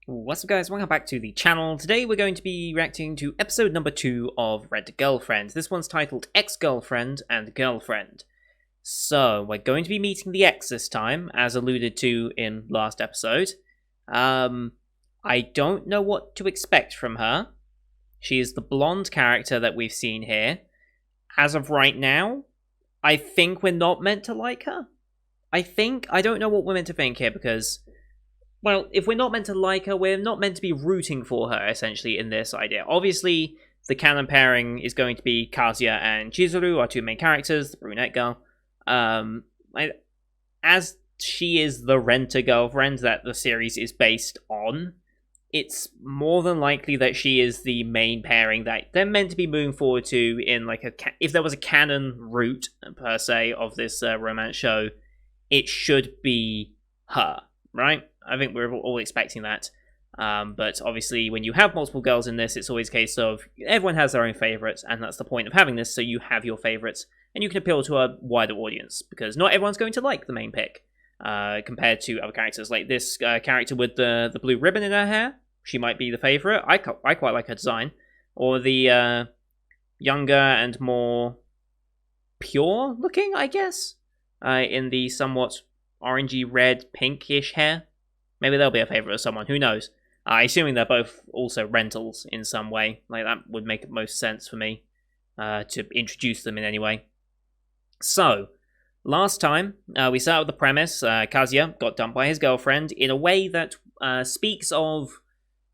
What's up guys, welcome back to the channel. Today we're going to be reacting to episode number 2 of Red Girlfriend. This one's titled Ex-Girlfriend and Girlfriend. So, we're going to be meeting the ex this time, as alluded to in last episode. I don't know what to expect from her. She is the blonde character that we've seen here. As of right now, I think we're not meant to like her. I don't know what we're meant to think here because... well, if we're not meant to like her, we're not meant to be rooting for her, essentially, in this idea. Obviously, the canon pairing is going to be Kazuya and Chizuru, our two main characters, the brunette girl. As she is the renter-girlfriend that the series is based on, it's more than likely that she is the main pairing that they're meant to be moving forward to in, like, if there was a canon route, per se, of this romance show, it should be her, right? I think we're all expecting that. But obviously, when you have multiple girls in this, it's always a case of everyone has their own favourites, and that's the point of having this, so you have your favourites, and you can appeal to a wider audience, because not everyone's going to like the main pick, compared to other characters. Like this character with the blue ribbon in her hair, she might be the favourite. I quite like her design. Or the younger and more pure looking, I guess, in the somewhat orangey red pinkish hair. Maybe they'll be a favourite of someone, who knows? Assuming they're both also rentals in some way. Like, that would make most sense for me to introduce them in any way. So, last time, we started with the premise. Kazuya got dumped by his girlfriend in a way that speaks of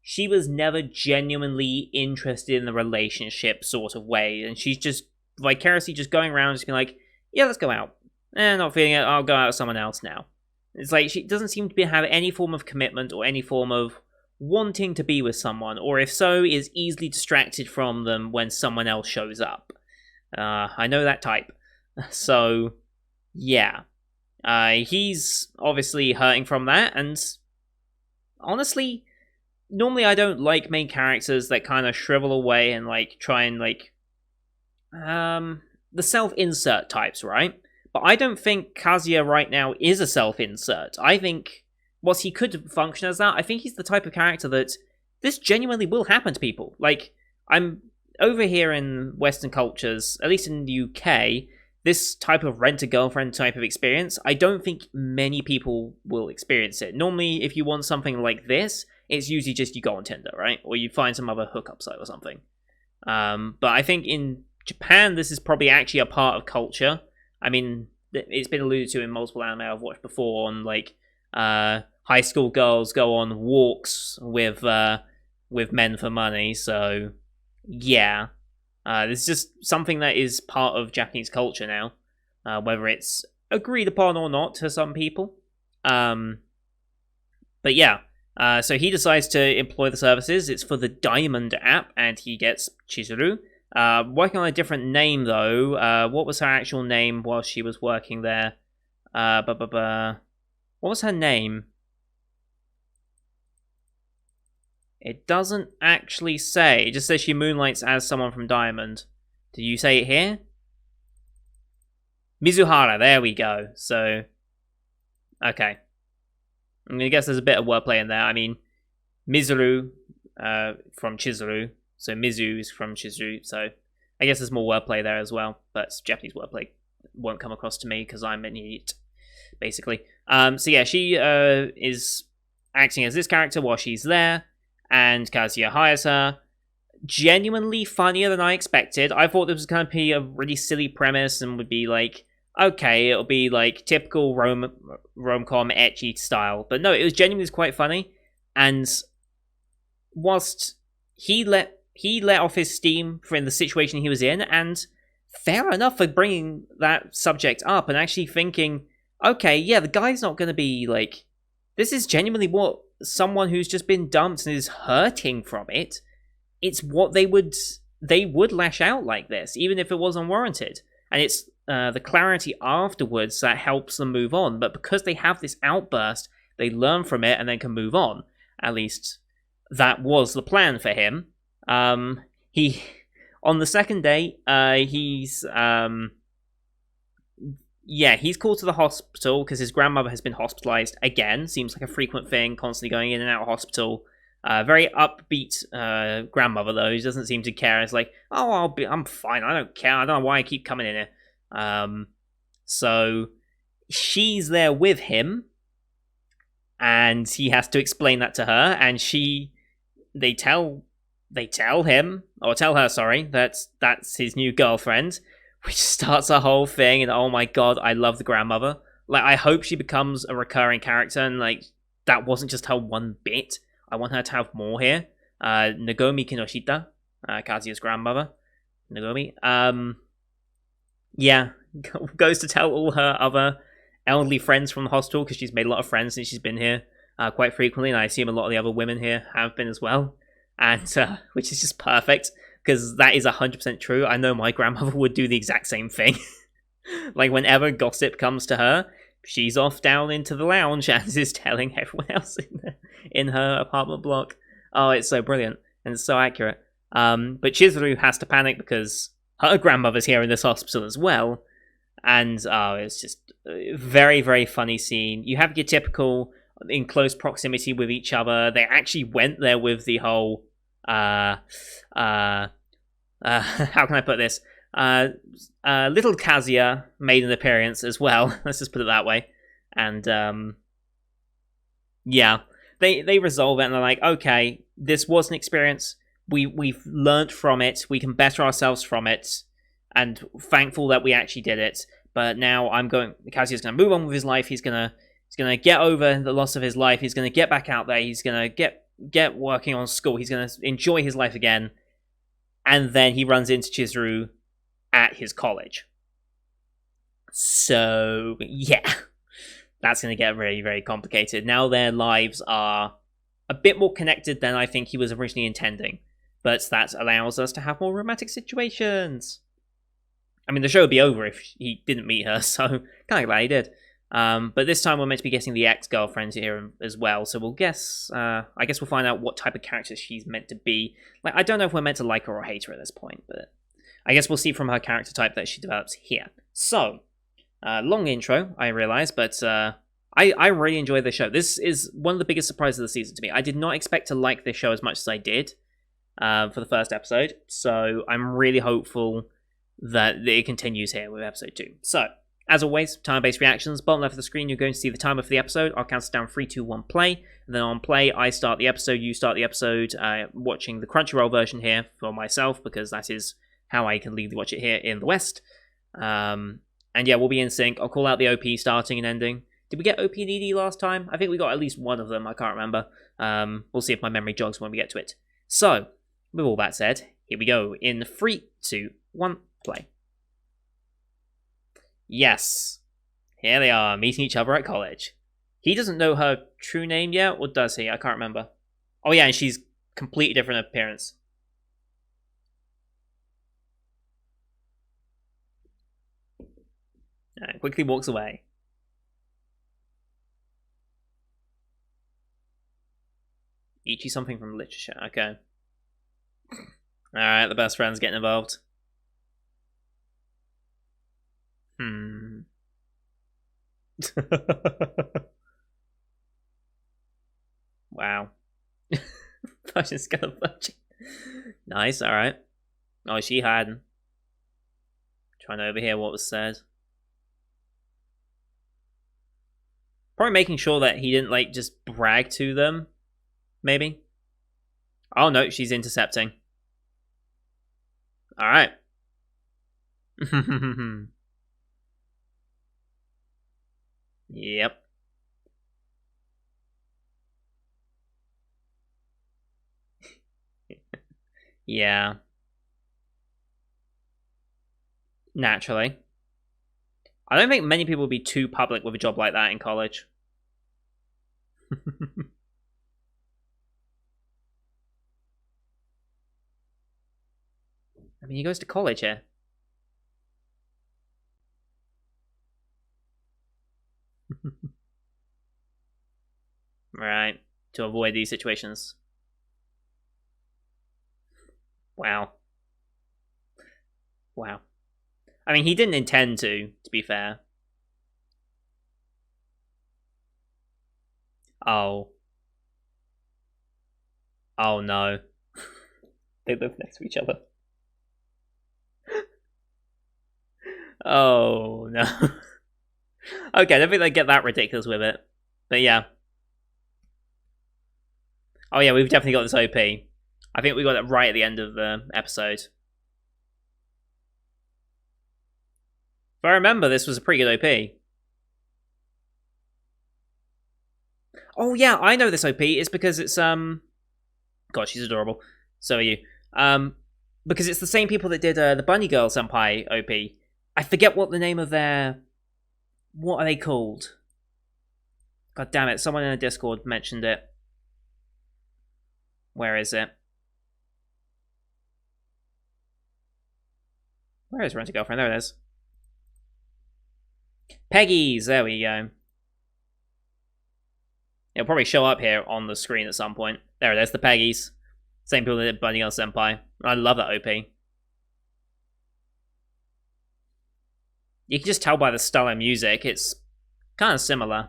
she was never genuinely interested in the relationship sort of way. And she's just vicariously just going around just being like, yeah, let's go out. Not feeling it, I'll go out with someone else now. It's like she doesn't seem to have any form of commitment or any form of wanting to be with someone, or if so, is easily distracted from them when someone else shows up. I know that type. So, yeah. He's obviously hurting from that, and honestly, normally I don't like main characters that kind of shrivel away and try and the self-insert types, right? But I don't think Kazuya right now is a self-insert. I think, whilst he could function as that, I think he's the type of character that this genuinely will happen to people. Like, I'm over here in Western cultures, at least in the UK, this type of rent-a-girlfriend type of experience, I don't think many people will experience it. Normally, if you want something like this, it's usually just you go on Tinder, right? Or you find some other hookup site or something. But I think in Japan, this is probably actually a part of culture. I mean, it's been alluded to in multiple anime I've watched before on, high school girls go on walks with men for money, so, yeah. It's just something that is part of Japanese culture now, whether it's agreed upon or not to some people. But yeah, so he decides to employ the services. It's for the Diamond app, and he gets Chizuru. Working on a different name, though. What was her actual name while she was working there? What was her name? It doesn't actually say. It just says she moonlights as someone from Diamond. Did you say it here? Mizuhara, there we go. So, okay. I guess there's a bit of wordplay in there. I mean, Mizuru from Chizuru. So Mizu is from Chizuru, so I guess there's more wordplay there as well, but Japanese wordplay won't come across to me because I'm an idiot, basically. So yeah, she is acting as this character while she's there, and Kazuya hires her. Genuinely funnier than I expected. I thought this was going to be a really silly premise and would be like, okay, it'll be like typical rom-com ecchi style, but no, it was genuinely quite funny, and whilst he let off his steam for in the situation he was in, and fair enough for bringing that subject up and actually thinking, okay, yeah, the guy's not going to be like, this is genuinely what someone who's just been dumped and is hurting from it, it's what they would lash out like this, even if it was unwarranted. And it's the clarity afterwards that helps them move on, but because they have this outburst, they learn from it and then can move on. At least that was the plan for him. He, on the second day, he's called to the hospital because his grandmother has been hospitalized again. Seems like a frequent thing, constantly going in and out of hospital. Very upbeat grandmother though, who doesn't seem to care. It's like, oh, I'm fine. I don't care. I don't know why I keep coming in here. So she's there with him, and he has to explain that to her. And they tell him, or tell her, sorry, that's his new girlfriend, which starts a whole thing. And oh my god, I love the grandmother. Like, I hope she becomes a recurring character, and like that wasn't just her one bit. I want her to have more here. Nagomi Kinoshita, Kazuya's grandmother. Nagomi. Yeah, goes to tell all her other elderly friends from the hospital, because she's made a lot of friends since she's been here quite frequently, and I assume a lot of the other women here have been as well. And which is just perfect, because that is 100% true. I know my grandmother would do the exact same thing. Like, whenever gossip comes to her, she's off down into the lounge and is telling everyone else in her apartment block. Oh, it's so brilliant, and it's so accurate. But Chizuru has to panic because her grandmother's here in this hospital as well. And it's just a very, very funny scene. You have your typical in close proximity with each other. They actually went there with the whole how can I put this? Little Kazuya made an appearance as well. Let's just put it that way. And yeah, they resolve it, and they're like, okay, this was an experience. We've learned from it. We can better ourselves from it, and thankful that we actually did it. But now Kazuya's gonna move on with his life. He's gonna get over the loss of his life. He's gonna get back out there. He's gonna get working on school. He's gonna enjoy his life again. And then he runs into Chizuru at his college. So yeah, that's gonna get very, very complicated. Now their lives are a bit more connected than I think he was originally intending. But that allows us to have more romantic situations. I mean, the show would be over if he didn't meet her, so kind of glad he did. But this time we're meant to be getting the ex-girlfriend here as well, so we'll guess. I guess we'll find out what type of character she's meant to be. Like, I don't know if we're meant to like her or hate her at this point, but I guess we'll see from her character type that she develops here. So, long intro, I realise, but I really enjoyed the show. This is one of the biggest surprises of the season to me. I did not expect to like this show as much as I did for the first episode, so I'm really hopeful that it continues here with episode 2. So, as always, time-based reactions. Bottom left of the screen, you're going to see the timer for the episode. I'll count it down 3, 2, 1, play. And then on play, I start the episode, you start the episode, watching the Crunchyroll version here for myself, because that is how I can legally watch it here in the West. And yeah, we'll be in sync. I'll call out the OP starting and ending. Did we get OP and ED last time? I think we got at least one of them. I can't remember. We'll see if my memory jogs when we get to it. So, with all that said, here we go. In 3, 2, 1, play. Yes. Here they are, meeting each other at college. He doesn't know her true name yet, or does he? I can't remember. Oh yeah, and she's completely different appearance. Alright, quickly walks away. Ichi something from literature, okay. Alright, the best friend's getting involved. Wow. Virgin Skull Virgin. Nice, alright. Oh, she had. Trying to overhear what was said. Probably making sure that he didn't, like, just brag to them. Maybe. Oh, no, she's intercepting. Alright. Yep. Yeah. Naturally. I don't think many people would be too public with a job like that in college. I mean, he goes to college here. Right. To avoid these situations. Wow. Wow. I mean, he didn't intend to be fair. Oh. Oh no. They live next to each other. Oh no. Okay, I don't think they get that ridiculous with it. But yeah. Oh yeah, we've definitely got this OP. I think we got it right at the end of the episode. If I remember, this was a pretty good OP. Oh yeah, I know this OP. It's because it's God, she's adorable. So are you. Because it's the same people that did the Bunny Girl Senpai OP. I forget what the name of their. What are they called? God damn it! Someone in the Discord mentioned it. Where is it? Where is Rent-A-Girlfriend? There it is. Peggy's. There we go. It'll probably show up here on the screen at some point. There it is. The Peggy's. Same people that did Bunny Girl Senpai. I love that OP. You can just tell by the style of music, it's kind of similar.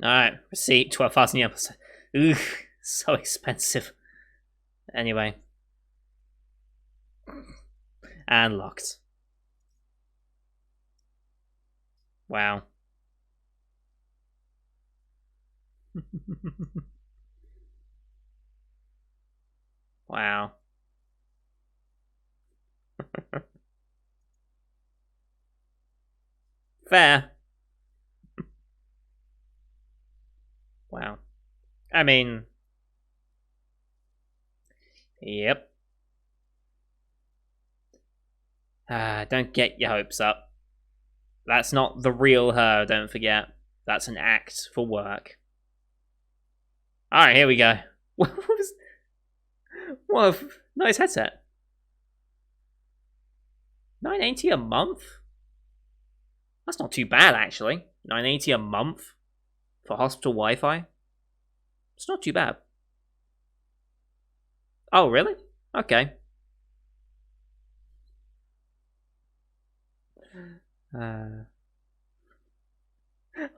Alright, receipt, 12,000 yen. Ugh, so expensive. Anyway. And locked. Wow. Wow. Fair. Wow. I mean... Yep. Don't get your hopes up. That's not the real her, don't forget. That's an act for work. Alright, here we go. What a nice headset. $980 a month? That's not too bad, actually. $980 a month for hospital Wi-Fi? It's not too bad. Oh, really? Okay.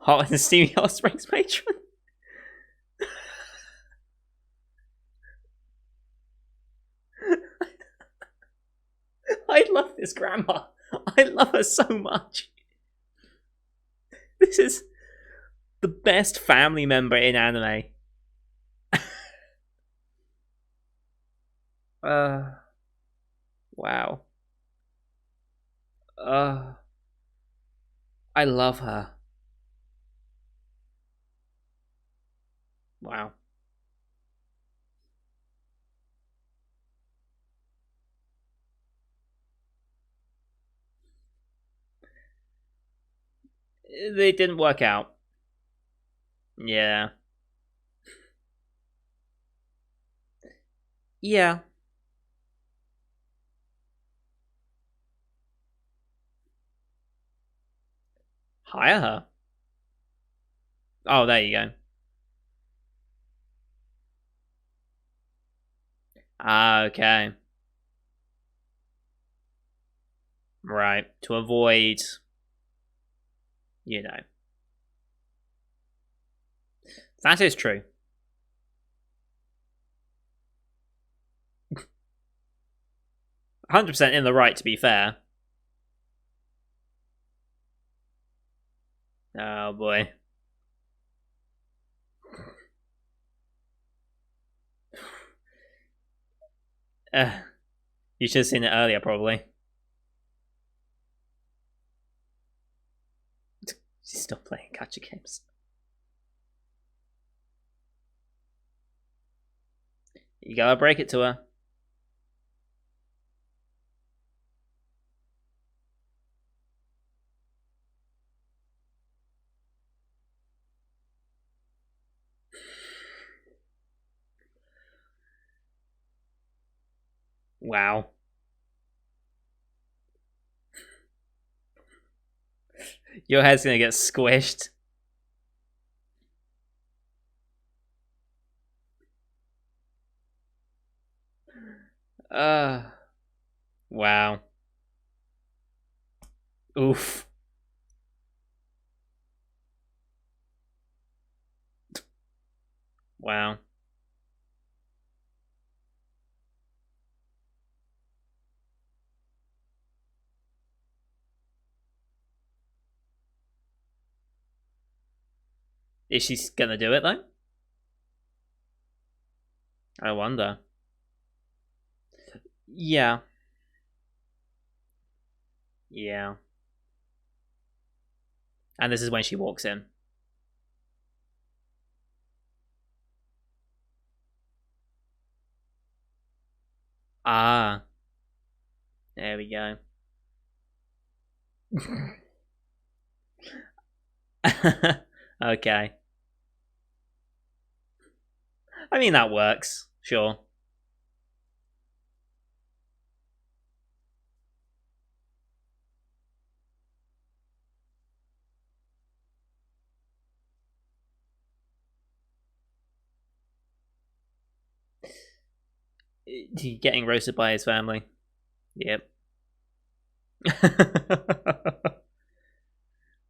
Hot and steamy hot springs matron. I love this grandma. I love her so much. This is the best family member in anime. Wow. I love her. Wow. They didn't work out. Yeah. Yeah. Hire her. Oh, there you go. Okay. Right. To avoid, you know. That is true. 100% in the right, to be fair. Oh, boy. You should have seen it earlier, probably. She's still playing gacha games. You gotta break it to her. Wow. Your head's gonna get squished. Wow. Oof. Wow. Is she gonna do it though? I wonder. Yeah. Yeah. And this is when she walks in. Ah. There we go. Okay. I mean, that works. Sure. Getting roasted by his family. Yep.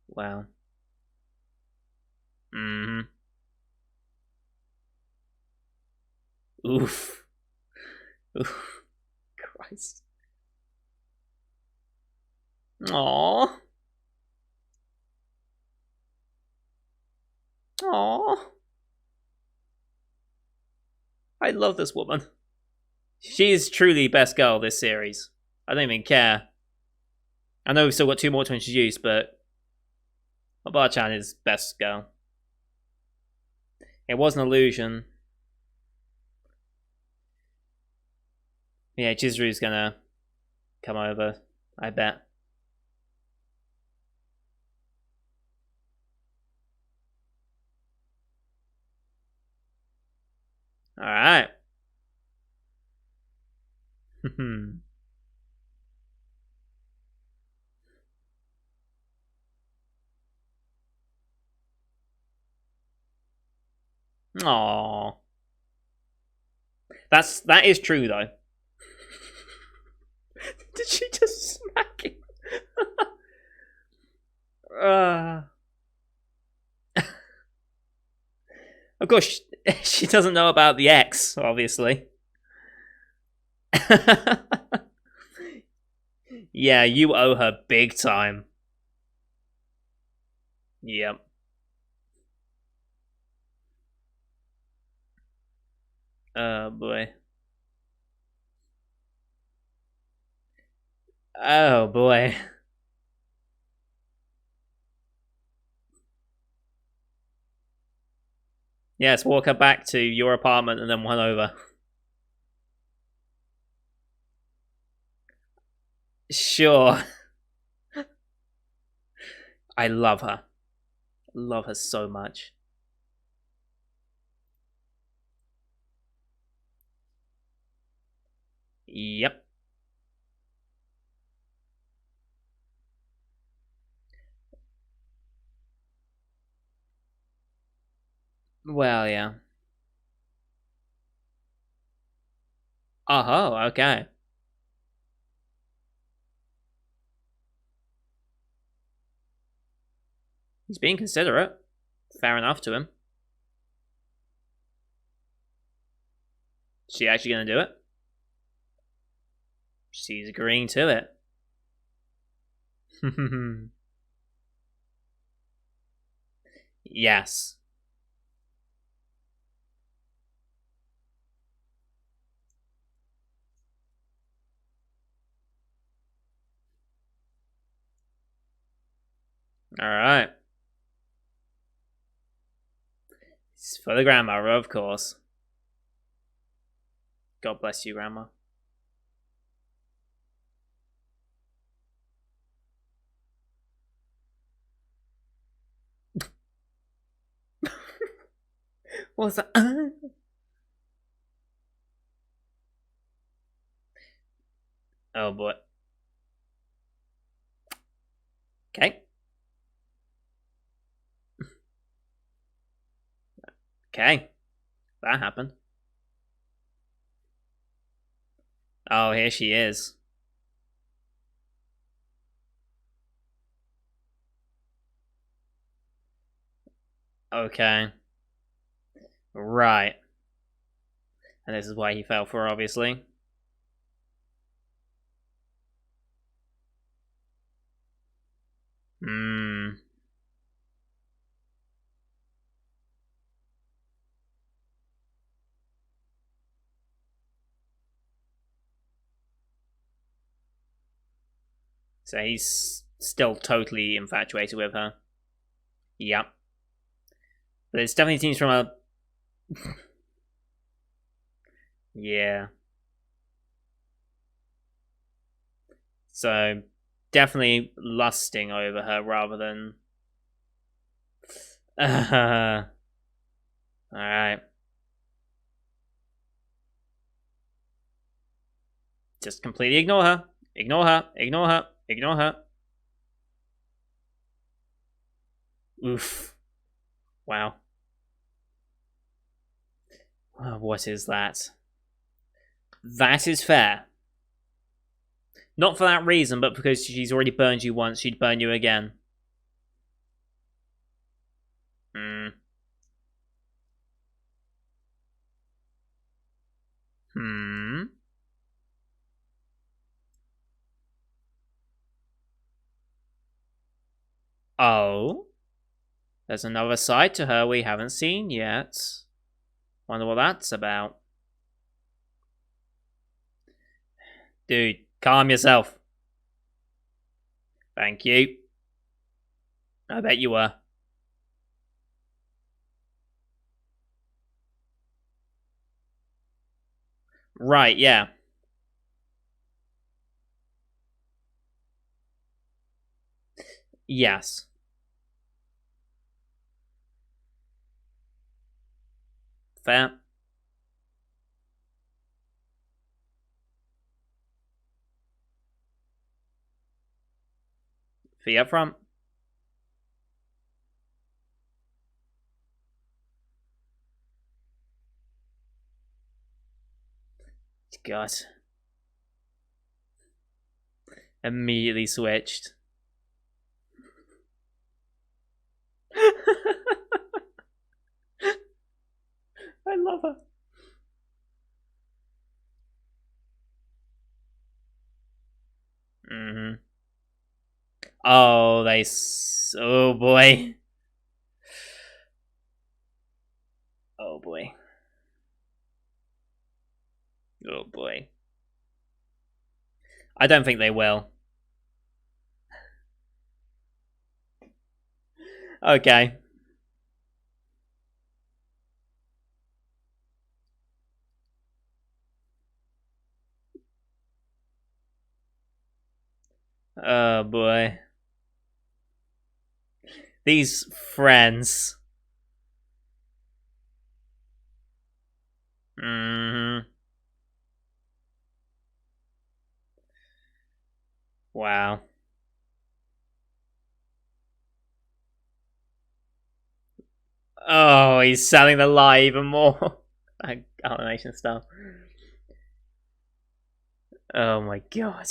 Wow. Mm-hmm. Oof. Oof. Christ. Aww. Aww. I love this woman. She is truly best girl this series. I don't even care. I know we've still got 2 more to introduce, but Obar-chan is best girl. It was an illusion. Yeah, Chizuru's gonna come over, I bet. Alright. Aww. That is true though. Did she just smack him? Of course, she doesn't know about the X, obviously. Yeah, you owe her big time. Yep. Oh boy. Oh boy. Yes, walk her back to your apartment and then one over. Sure. I love her. Love her so much. Yep. Well, yeah. Oh, okay. He's being considerate. Fair enough to him. Is she actually gonna do it? She's agreeing to it. Yes. Alright. It's for the grandmother, of course. God bless you, Grandma. What was that? Oh boy. Okay. Okay. That happened. Oh, here she is. Okay. Right. And this is why he fell for, obviously. Hmm. So he's still totally infatuated with her. Yep. But it definitely seems from a... Yeah. So, definitely lusting over her rather than... Alright. Just completely ignore her. Ignore her. Ignore her. Ignore her. Oof. Wow. What is that? That is fair. Not for that reason, but because she's already burned you once, she'd burn you again. Hmm. Hmm. Oh. There's another side to her we haven't seen yet. Wonder what that's about. Dude, calm yourself. Thank you. I bet you were. Right, yeah. Yes. Fair. Fee up front. God. Immediately switched. I love her. Mm-hmm. Oh, oh boy. Oh boy. Oh boy. I don't think they will. Okay. Oh boy. These friends. Mm-hmm. Wow. Oh, he's selling the lie even more. Animation stuff. Oh my god.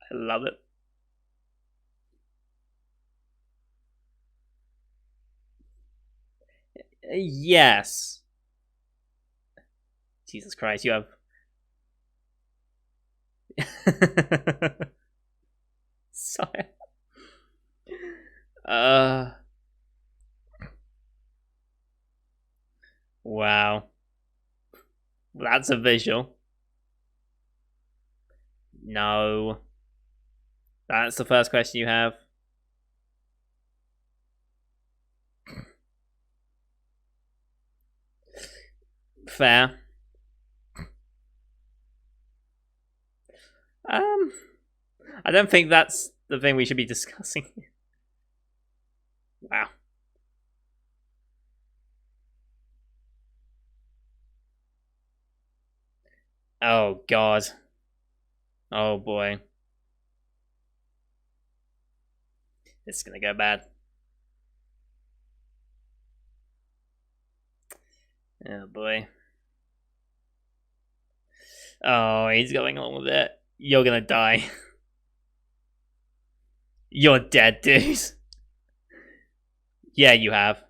I love it. Yes. Jesus Christ, you have. Sorry. Uh. Wow. That's a visual. No. That's the first question you have. Fair. Um. I don't think that's the thing we should be discussing. Wow. Oh god. Oh boy. It's gonna go bad. Oh boy. Oh, he's going along with it. You're gonna die. You're dead, dude. Yeah, you have.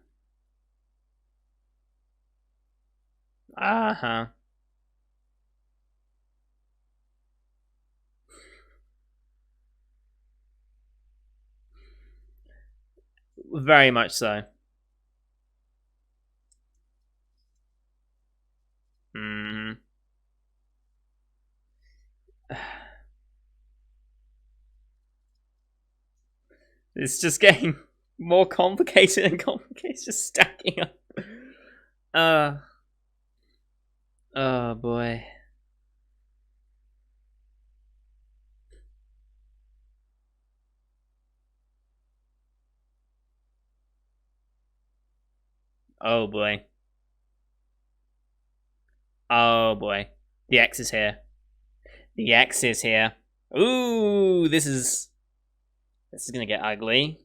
Uh-huh. Very much so. Hmm. It's just getting more complicated and complicated. It's just stacking up. Uh. Oh boy. Oh boy. Oh boy. The X is here. The X is here. Ooh, this is gonna get ugly.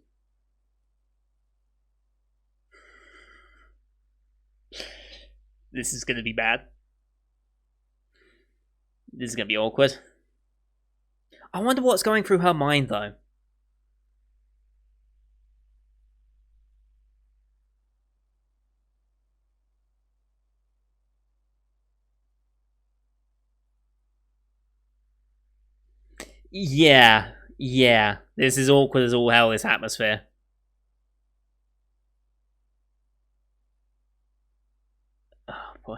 This is gonna be bad. This is gonna be awkward. I wonder what's going through her mind though. Yeah, yeah. This is awkward as all hell, this atmosphere. Oh boy.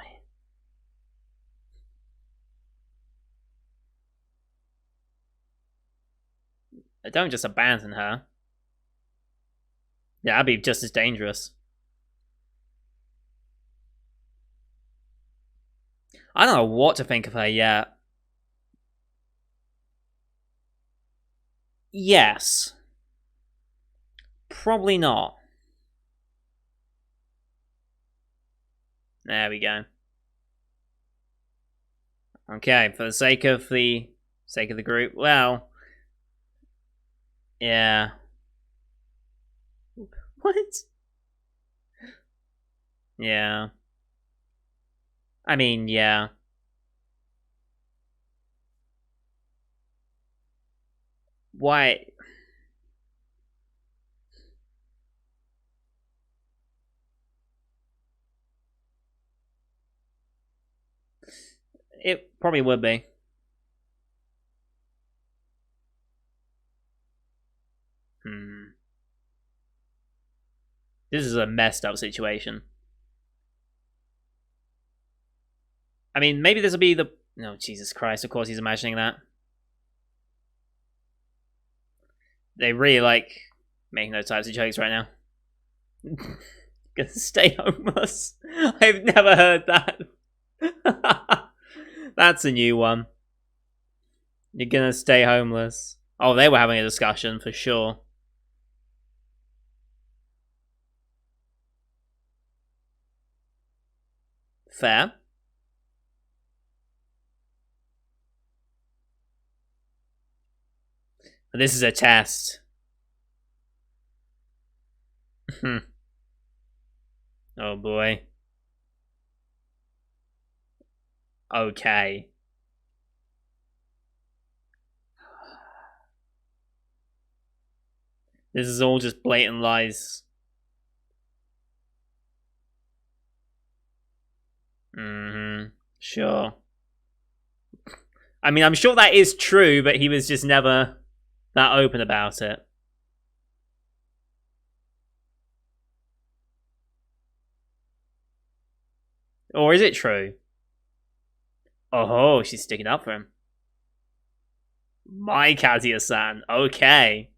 Don't just abandon her. Yeah, that'd be just as dangerous. I don't know what to think of her yet. Yes. Probably not. There we go. Okay, for the sake of the group, well, yeah. What? Yeah. I mean, yeah. Why? It probably would be. This is a messed up situation. I mean, maybe this will be the. No, Jesus Christ! Of course, he's imagining that. They really like making those types of jokes right now. Gonna stay homeless. I've never heard that. That's a new one. You're gonna stay homeless. Oh, they were having a discussion for sure. Fair. But this is a test. Oh boy. Okay. This is all just blatant lies. Sure. I mean, I'm sure that is true, but he was just never that open about it. Or is it true? Oh, she's sticking up for him. My Kazuya-san. Okay.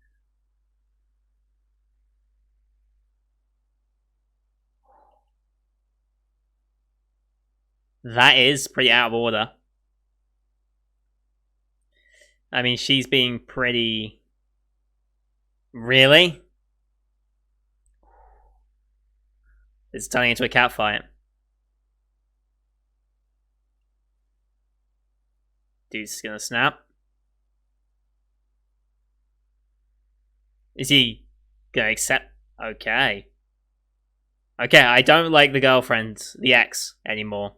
That is pretty out of order. I mean, she's being pretty... Really? It's turning into a cat fight. Dude's gonna snap. Is he gonna accept. Okay. Okay, I don't like the girlfriend, the ex, anymore.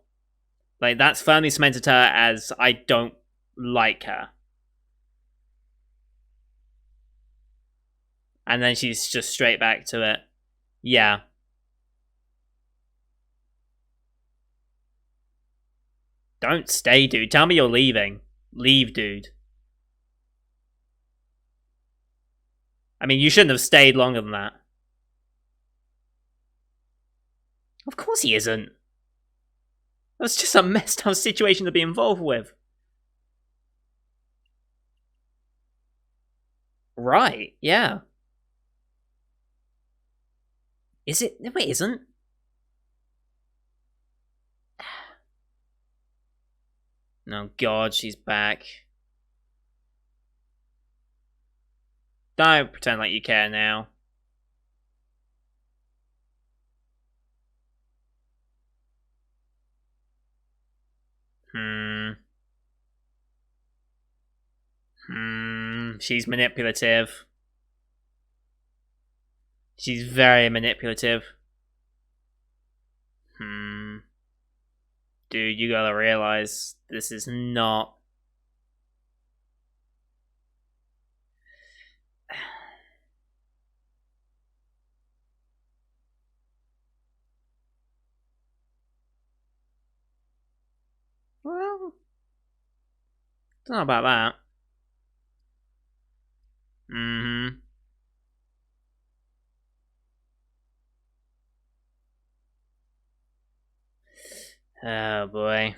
Like, that's firmly cemented her as I don't like her. And then she's just straight back to it. Yeah. Don't stay, dude. Tell me you're leaving. Leave, dude. I mean, you shouldn't have stayed longer than that. Of course he isn't. That's just a messed up situation to be involved with. Right, yeah. Is it? No, it isn't. Oh god, she's back. Don't pretend like you care now. She's manipulative. She's very manipulative. Dude, you gotta realize this is not. Well, don't know about that. Oh boy.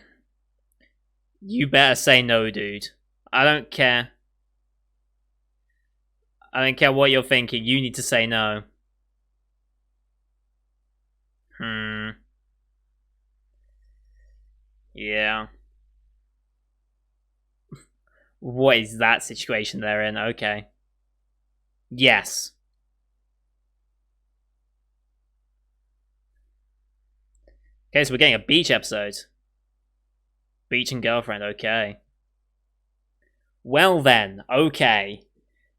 You better say no, dude. I don't care. I don't care what you're thinking. You need to say no. Yeah. What is that situation they're in? Okay. Yes. Okay, so we're getting a beach episode. Beach and girlfriend, okay. Well then, okay.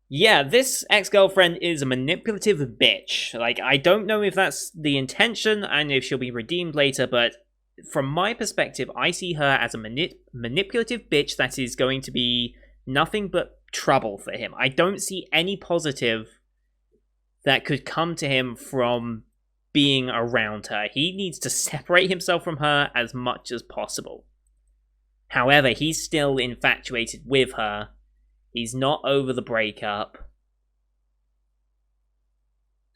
Yeah, this ex-girlfriend is a manipulative bitch. Like, I don't know if that's the intention and if she'll be redeemed later, but from my perspective, I see her as a manipulative bitch that is going to be nothing but trouble for him. I don't see any positive that could come to him from being around her. He needs to separate himself from her as much as possible. However, he's still infatuated with her. He's not over the breakup.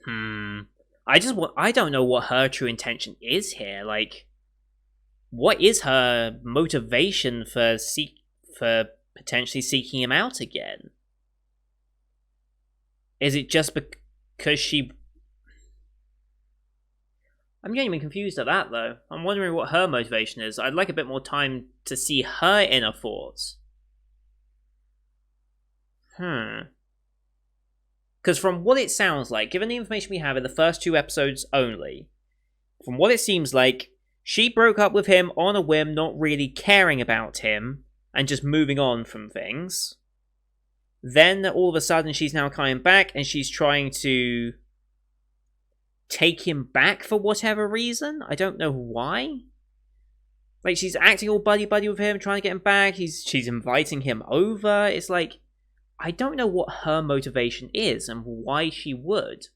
I don't know what her true intention is here. Like, what is her motivation for potentially seeking him out again? Is it just because she... I'm getting confused at that, though. I'm wondering what her motivation is. I'd like a bit more time to see her inner thoughts. Because from what it sounds like, given the information we have in the first 2 episodes only, from what it seems like, she broke up with him on a whim, not really caring about him, and just moving on from things. Then, all of a sudden, she's now coming back, and she's trying to take him back for whatever reason. I don't know why. Like, she's acting all buddy-buddy with him, trying to get him back. She's inviting him over. It's like, I don't know what her motivation is and why she would.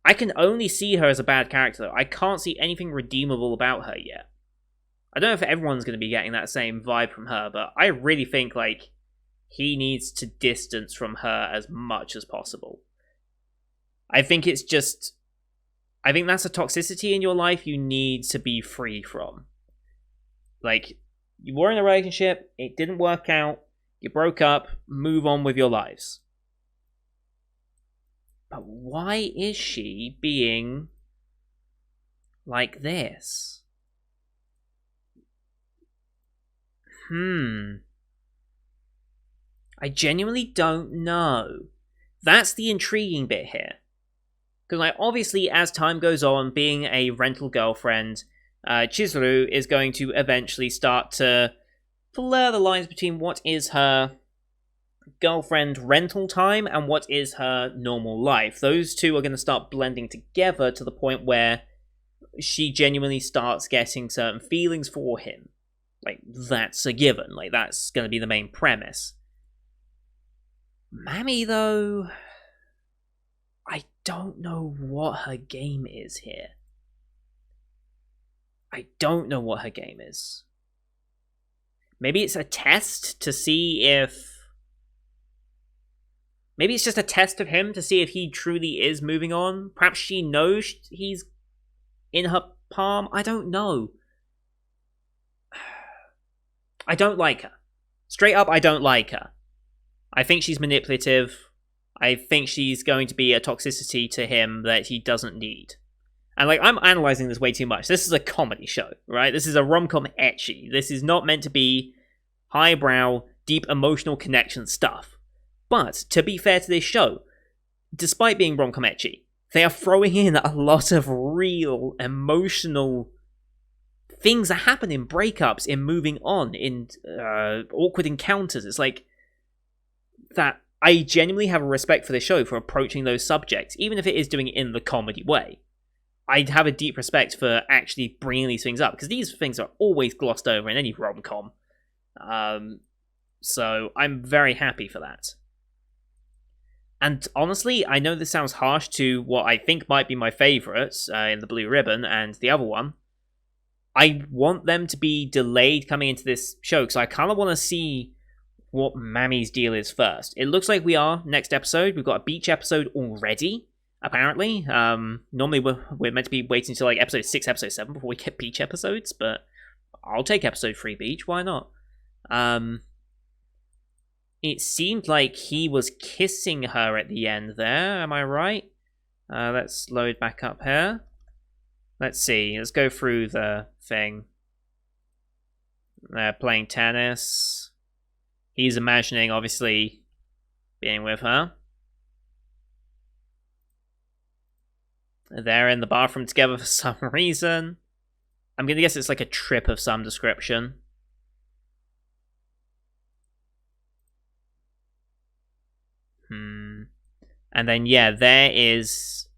I can only see her as a bad character, though. I can't see anything redeemable about her yet. I don't know if everyone's going to be getting that same vibe from her, but I really think, like, he needs to distance from her as much as possible. I think it's just... I think that's a toxicity in your life you need to be free from. Like, you were in a relationship, it didn't work out, you broke up, move on with your lives. But why is she being like this? I genuinely don't know. That's the intriguing bit here. Because, like, obviously, as time goes on, being a rental girlfriend, Chizuru is going to eventually start to blur the lines between what is her girlfriend rental time and what is her normal life. Those two are going to start blending together to the point where she genuinely starts getting certain feelings for him. Like, that's a given. Like, that's going to be the main premise. Mami, though, I don't know what her game is here. I don't know what her game is. Maybe it's a test to see if... Maybe it's just a test of him to see if he truly is moving on. Perhaps she knows he's in her palm. I don't know. I don't like her. Straight up, I don't like her. I think she's manipulative. I think she's going to be a toxicity to him that he doesn't need. And, like, I'm analyzing this way too much. This is a comedy show, right? This is a rom-com ecchi. This is not meant to be highbrow, deep emotional connection stuff. But, to be fair to this show, despite being rom-com ecchi, they are throwing in a lot of real, emotional things that happen in breakups, in moving on, in awkward encounters. It's like that I genuinely have a respect for this show for approaching those subjects, even if it is doing it in the comedy way. I have a deep respect for actually bringing these things up, because these things are always glossed over in any rom-com. So I'm very happy for that. And honestly, I know this sounds harsh to what I think might be my favourites in the Blue Ribbon and the other one. I want them to be delayed coming into this show, because I kind of want to see what Mami's deal is first. It looks like we are next episode. We've got a beach episode already. Apparently, normally we're meant to be waiting until like episode 6, episode 7 before we get beach episodes, but I'll take episode 3 beach, why not? It seemed like he was kissing her at the end there, am I right? Let's load back up here. Let's see, let's go through the thing. They're playing tennis. He's imagining, obviously, being with her. They're in the bathroom together for some reason. I'm gonna guess it's like a trip of some description. And then, yeah, there is...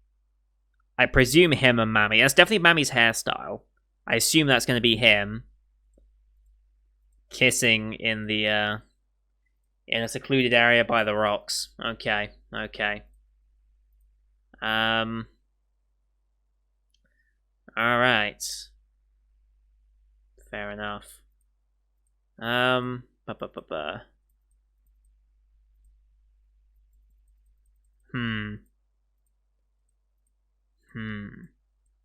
I presume him and Mami. That's definitely Mami's hairstyle. I assume that's going to be him. Kissing in the, in a secluded area by the rocks. Okay, okay. Alright. Fair enough.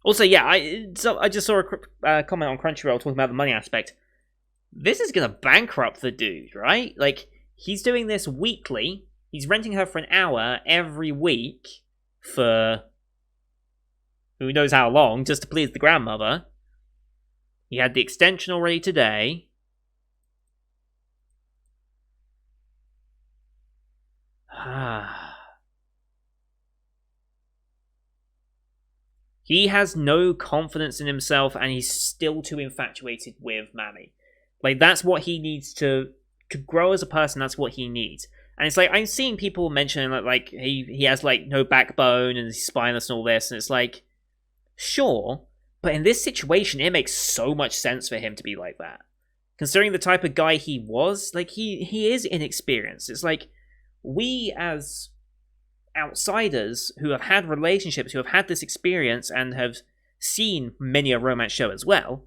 Also, yeah, I just saw a comment on Crunchyroll talking about the money aspect. This is gonna bankrupt the dude, right? Like, he's doing this weekly. He's renting her for an hour every week for who knows how long, just to please the grandmother. He had the extension already today. He has no confidence in himself, and he's still too infatuated with Mami. Like, that's what he needs to grow as a person. That's what he needs. And it's like, I'm seeing people mentioning that, like, he has, like, no backbone and he's spineless and all this, and it's like, sure, but in this situation, it makes so much sense for him to be like that. Considering the type of guy he was, like, he is inexperienced. It's like, we as outsiders who have had relationships, who have had this experience and have seen many a romance show as well,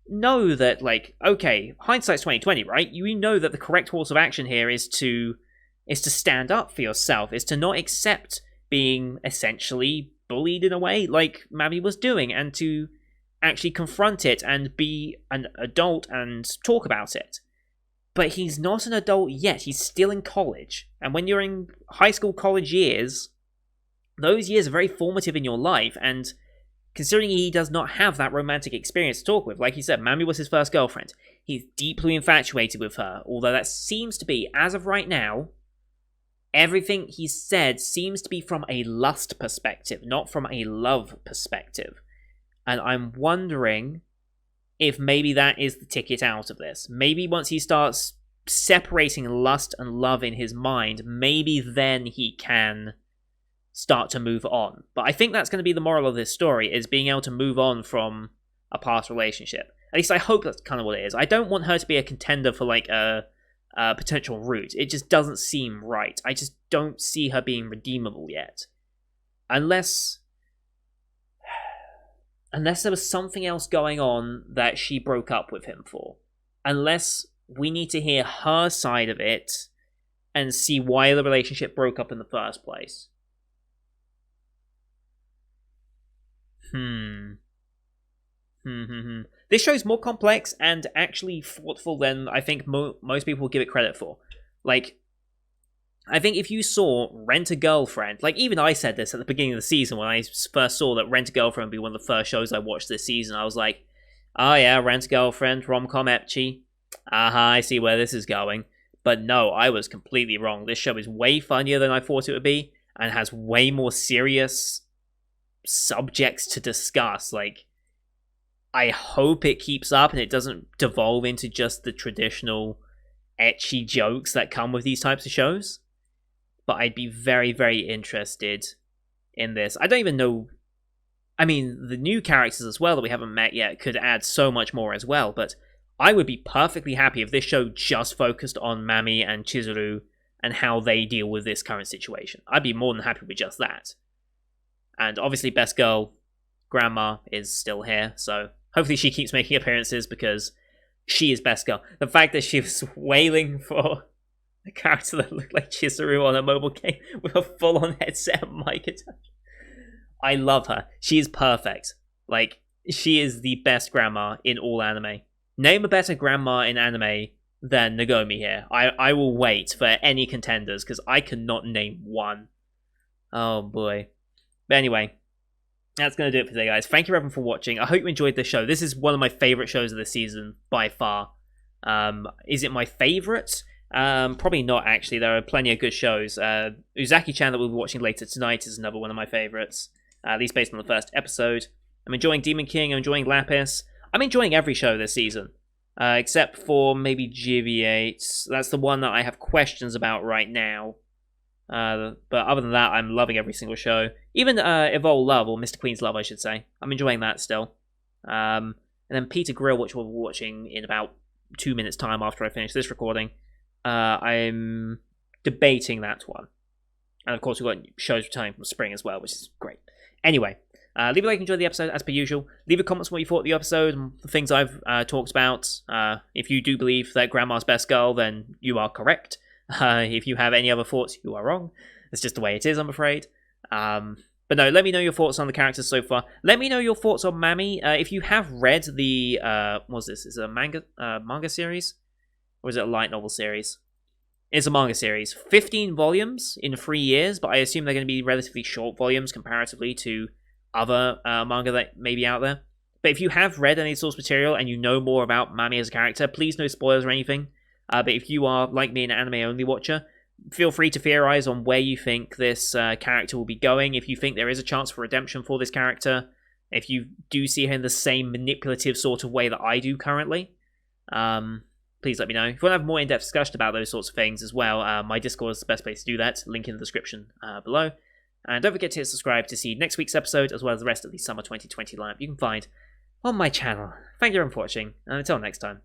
know that, like, okay, hindsight's 2020, right? You know that the correct course of action here is to stand up for yourself, is to not accept being essentially bullied in a way like Mami was doing, and to actually confront it and be an adult and talk about it. But he's not an adult yet. He's still in college. And when you're in high school, college years, those years are very formative in your life. And considering he does not have that romantic experience to talk with, like he said, Mami was his first girlfriend. He's deeply infatuated with her. Although that seems to be, as of right now, everything he said seems to be from a lust perspective, not from a love perspective. And I'm wondering if maybe that is the ticket out of this. Maybe once he starts separating lust and love in his mind, maybe then he can start to move on. But I think that's going to be the moral of this story, is being able to move on from a past relationship. At least I hope that's kind of what it is. I don't want her to be a contender for like a potential route. It just doesn't seem right. I just don't see her being redeemable yet. Unless there was something else going on that she broke up with him for. Unless we need to hear her side of it and see why the relationship broke up in the first place. This show's more complex and actually thoughtful than I think most people give it credit for. Like, I think if you saw Rent-A-Girlfriend, like even I said this at the beginning of the season when I first saw that Rent-A-Girlfriend would be one of the first shows I watched this season, I was like, oh yeah, Rent-A-Girlfriend, rom-com ecchi. Aha, I see where this is going. But no, I was completely wrong. This show is way funnier than I thought it would be, and has way more serious subjects to discuss. Like, I hope it keeps up and it doesn't devolve into just the traditional ecchi jokes that come with these types of shows. But I'd be very, very interested in this. I don't even know... I mean, the new characters as well that we haven't met yet could add so much more as well, but I would be perfectly happy if this show just focused on Mami and Chizuru and how they deal with this current situation. I'd be more than happy with just that. And obviously Best Girl Grandma is still here, so hopefully she keeps making appearances because she is Best Girl. The fact that she was wailing for a character that looked like Chizuru on a mobile game with a full-on headset and mic attached. I love her. She is perfect. Like, she is the best grandma in all anime. Name a better grandma in anime than Nagomi here. I will wait for any contenders because I cannot name one. Oh boy. But anyway, that's going to do it for today, guys. Thank you everyone for watching. I hope you enjoyed this show. This is one of my favorite shows of the season by far. Is it my favorite? Probably not, actually. There are plenty of good shows. Uzaki-chan that we'll be watching later tonight is another one of my favorites, at least based on the first episode. I'm enjoying Demon King. I'm enjoying Lapis. I'm enjoying every show this season, except for maybe GV8. That's the one that I have questions about right now. But other than that, I'm loving every single show. Even Evol Love, or Mr. Queen's Love, I should say. I'm enjoying that still. And then Peter Grill, which we'll be watching in about 2 minutes' time after I finish this recording. I'm debating that one. And of course, we've got shows returning from spring as well, which is great. Anyway, leave a like and enjoy the episode as per usual. Leave a comment on what you thought of the episode and the things I've talked about. If you do believe that Grandma's Best Girl, then you are correct. If you have any other thoughts, you are wrong. It's just the way it is, I'm afraid. But no, let me know your thoughts on the characters so far. Let me know your thoughts on Mami. If you have read the... what's this? Is it a manga series? Or is it a light novel series? It's a manga series. 15 volumes in 3 years, but I assume they're going to be relatively short volumes comparatively to other manga that may be out there. But if you have read any source material and you know more about Mami as a character, please no spoilers or anything. But if you are, like me, an anime-only watcher, feel free to theorize on where you think this character will be going. If you think there is a chance for redemption for this character, if you do see her in the same manipulative sort of way that I do currently, please let me know. If you want to have more in-depth discussion about those sorts of things as well, my Discord is the best place to do that. Link in the description below. And don't forget to hit subscribe to see next week's episode, as well as the rest of the Summer 2020 lineup you can find on my channel. Thank you everyone for watching, and until next time,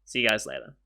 see you guys later.